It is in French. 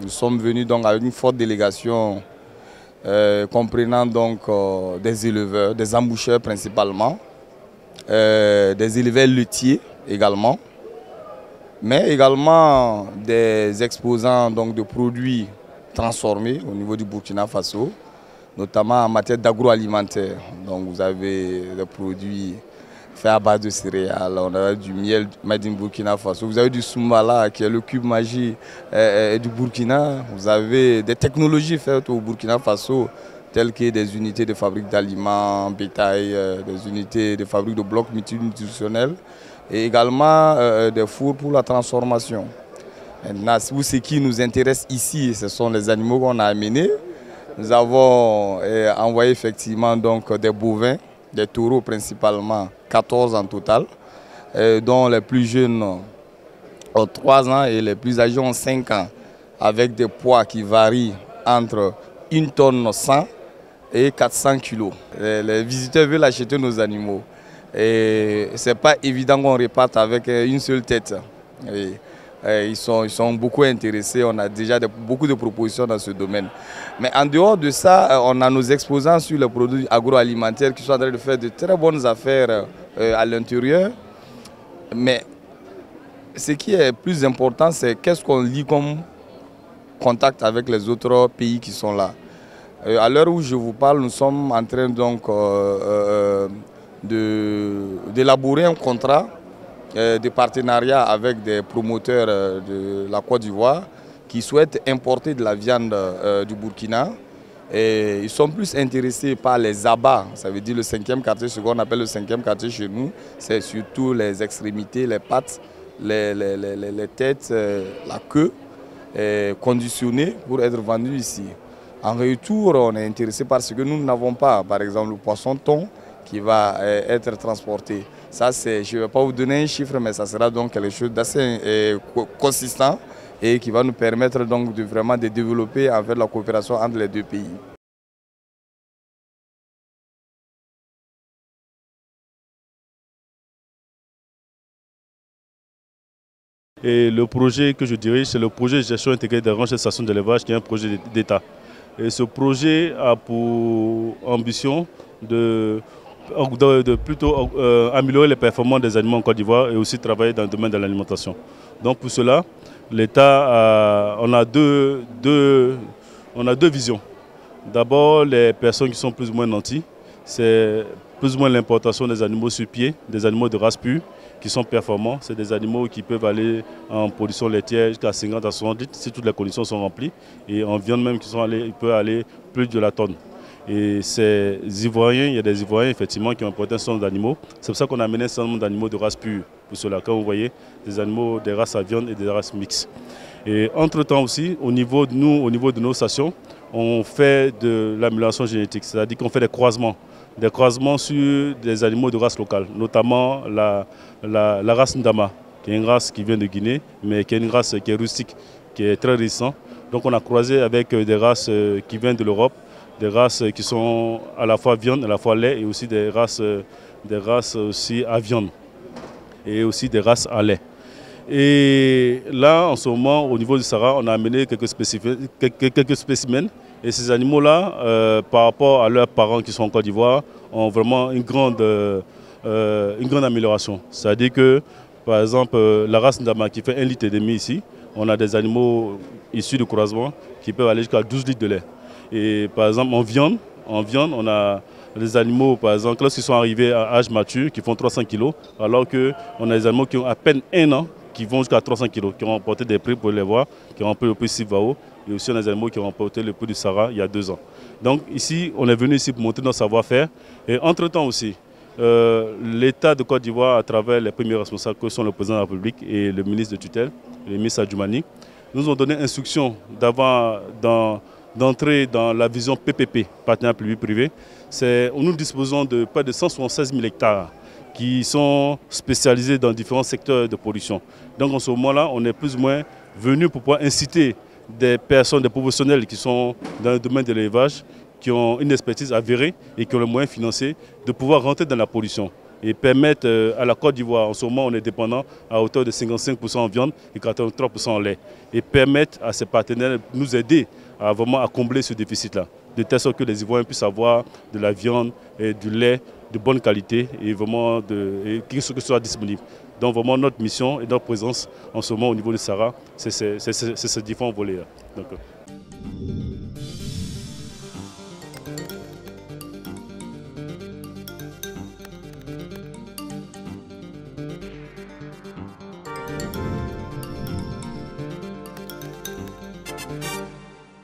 Nous sommes venus donc avec une forte délégation comprenant donc des éleveurs, des emboucheurs principalement, des éleveurs laitiers également, mais également des exposants donc, de produits transformés au niveau du Burkina Faso, notamment en matière d'agroalimentaire. Donc vous avez des produits faits à base de céréales, on a du miel made in Burkina Faso, vous avez du Soumbala qui est le cube magique du Burkina, vous avez des technologies faites au Burkina Faso telles que des unités de fabrique d'aliments, bétail, des unités de fabrique de blocs multinutritionnels et également des fours pour la transformation. Maintenant, ce qui nous intéresse ici, ce sont les animaux qu'on a amenés. Nous avons envoyé effectivement donc, des bovins, des taureaux principalement, 14 en total, dont les plus jeunes ont 3 ans et les plus âgés ont 5 ans, avec des poids qui varient entre 1 tonne 100 et 400 kilos. Les visiteurs veulent acheter nos animaux. Et ce n'est pas évident qu'on reparte avec une seule tête. Ils sont beaucoup intéressés, on a déjà beaucoup de propositions dans ce domaine. Mais en dehors de ça, on a nos exposants sur les produits agroalimentaires qui sont en train de faire de très bonnes affaires à l'intérieur. Mais ce qui est plus important, c'est qu'est-ce qu'on lie comme contact avec les autres pays qui sont là. À l'heure où je vous parle, nous sommes en train donc d'élaborer un contrat de partenariat avec des promoteurs de la Côte d'Ivoire qui souhaitent importer de la viande du Burkina. Et ils sont plus intéressés par les abats, ça veut dire le 5e quartier, ce qu'on appelle le 5e quartier chez nous. C'est surtout les extrémités, les pattes, les têtes, la queue, conditionnées pour être vendues ici. En retour, on est intéressé par ce que nous n'avons pas, par exemple le poisson thon qui va être transporté. Ça, je ne vais pas vous donner un chiffre, mais ça sera donc quelque chose d'assez consistant et qui va nous permettre donc vraiment de développer en fait, la coopération entre les deux pays. Et le projet que je dirige, c'est le projet de gestion intégrée des ranches et stations d'élevage, qui est un projet d'État. Et ce projet a pour ambition de plutôt améliorer les performances des animaux en Côte d'Ivoire et aussi travailler dans le domaine de l'alimentation. Donc pour cela, l'État, on a deux visions. D'abord, les personnes qui sont plus ou moins nantis, c'est plus ou moins l'importation des animaux sur pied, des animaux de race pure, qui sont performants. C'est des animaux qui peuvent aller en production laitière jusqu'à 50 à 60 litres si toutes les conditions sont remplies. Et en viande même, ils peuvent aller plus de la tonne. Et ces Ivoiriens, il y a des Ivoiriens effectivement qui ont importé un certain nombre d'animaux. C'est pour ça qu'on a amené un certain nombre d'animaux de race pure. Pour cela, quand vous voyez des animaux des races à viande et des races mixtes. Et entre-temps aussi, au niveau de nos stations, on fait de l'amélioration génétique, c'est-à-dire qu'on fait des croisements sur des animaux de race locale, notamment la race Ndama, qui est une race qui vient de Guinée, mais qui est une race qui est rustique, qui est très résistante. Donc on a croisé avec des races qui viennent de l'Europe, des races qui sont à la fois viande, à la fois lait, et aussi des races aussi à viande, et aussi des races à lait. Et là, en ce moment, au niveau du Sahara, on a amené quelques spécimens. Et ces animaux-là, par rapport à leurs parents qui sont en Côte d'Ivoire, ont vraiment une grande amélioration. C'est-à-dire que, par exemple, la race Ndama qui fait 1,5 litre ici, on a des animaux issus du croisement qui peuvent aller jusqu'à 12 litres de lait. Et par exemple, en viande, on a des animaux, par exemple, lorsqu'ils sont arrivés à âge mature, qui font 300 kg, alors qu'on a des animaux qui ont à peine 1 an, qui vont jusqu'à 300 kg, qui ont remporté des prix pour les voir, qui ont remporté le prix Sivao, et aussi on a des animaux qui ont remporté le prix du Sahara il y a 2 ans. Donc ici, on est venu ici pour montrer notre savoir-faire. Et entre-temps aussi, l'État de Côte d'Ivoire, à travers les premiers responsables que sont le président de la République et le ministre de tutelle, le ministre Adjoumani, nous ont donné instruction d'entrer dans la vision PPP, partenariat public-privé. Nous disposons de près de 176 000 hectares qui sont spécialisés dans différents secteurs de production. Donc en ce moment-là, on est plus ou moins venu pour pouvoir inciter des personnes, des professionnels qui sont dans le domaine de l'élevage, qui ont une expertise avérée et qui ont les moyens financiers de pouvoir rentrer dans la production et permettre à la Côte d'Ivoire, en ce moment on est dépendant à hauteur de 55% en viande et 83% en lait, et permettre à ces partenaires de nous aider à combler ce déficit-là, de telle sorte que les Ivoiriens puissent avoir de la viande et du lait de bonne qualité et vraiment que ce soit disponible. Donc vraiment notre mission et notre présence en ce moment au niveau du Sahara, c'est ces différents volets-là.